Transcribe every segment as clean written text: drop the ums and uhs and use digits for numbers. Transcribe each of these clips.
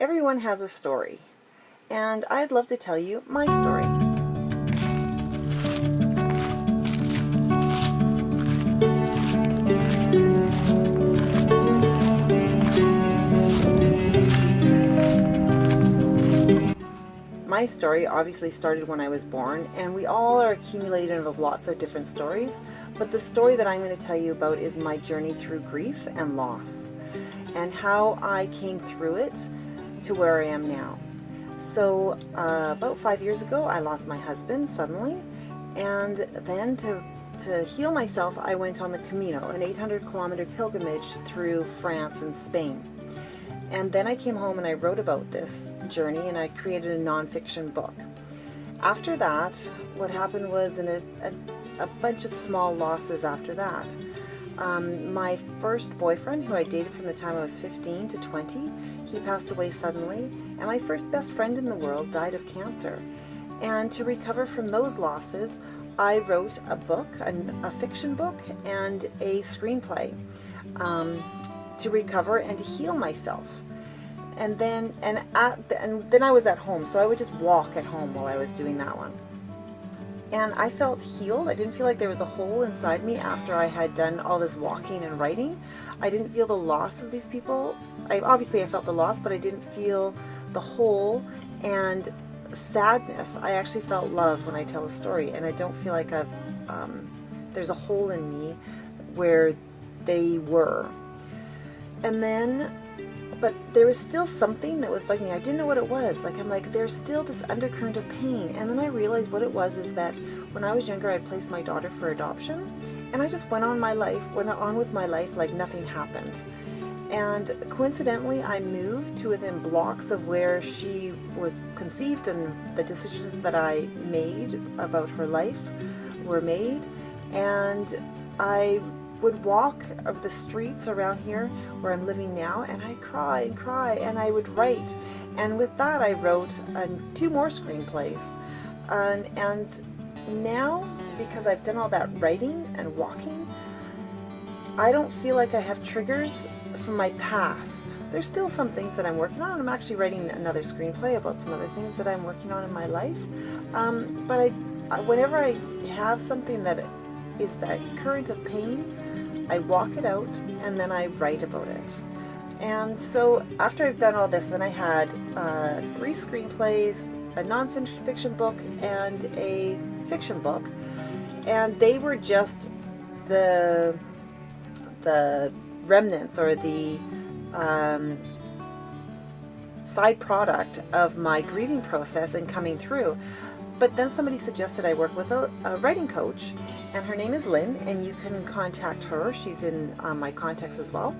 Everyone has a story, and I'd love to tell you my story. My story obviously started when I was born, and we all are accumulated of lots of different stories, but the story that I'm going to tell you about is my journey through grief and loss, and how I came through it to where I am now. So about 5 years ago, I lost my husband suddenly, and then to heal myself, I went on the Camino, an 800-kilometer pilgrimage through France and Spain. And then I came home and I wrote about this journey, and I created a nonfiction book. After that, what happened was a bunch of small losses after that. My first boyfriend, who I dated from the time I was 15 to 20, he passed away suddenly, and my first best friend in the world died of cancer. And to recover from those losses, I wrote a book, a fiction book, and a screenplay to recover and to heal myself. And then I was at home, so I would just walk at home while I was doing that one. And I felt healed. I didn't feel like there was a hole inside me after I had done all this walking and writing. I didn't feel the loss of these people. I felt the loss, but I didn't feel the hole and sadness. I actually felt love when I tell a story, and I don't feel like there's a hole in me where they were. And then, but there was still something that was bugging me. I didn't know what it was. I'm like, there's still this undercurrent of pain. And then I realized what it was is that when I was younger, I'd placed my daughter for adoption, and I just went on with my life like nothing happened. And coincidentally, I moved to within blocks of where she was conceived, and the decisions that I made about her life were made. And I would walk of the streets around here where I'm living now, and I'd cry and cry, and I would write. And with that, I wrote 2 more screenplays. And now, because I've done all that writing and walking, I don't feel like I have triggers from my past. There's still some things that I'm working on. I'm actually writing another screenplay about some other things that I'm working on in my life. But whenever I have something that is that current of pain, I walk it out and then I write about it. And so after I've done all this, then I had 3 screenplays, a non-fiction book, and a fiction book. And they were just the remnants, or the side product of my grieving process and coming through. But then somebody suggested I work with a writing coach, and her name is Lynn, and you can contact her. She's in my contacts as well.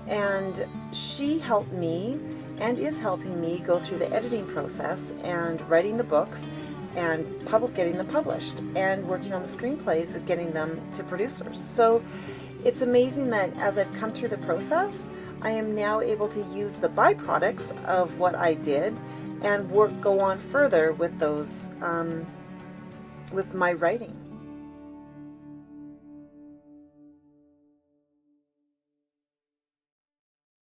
And she helped me and is helping me go through the editing process and writing the books and getting them published, and working on the screenplays and getting them to producers. So it's amazing that as I've come through the process, I am now able to use the byproducts of what I did and go on further with those, with my writing.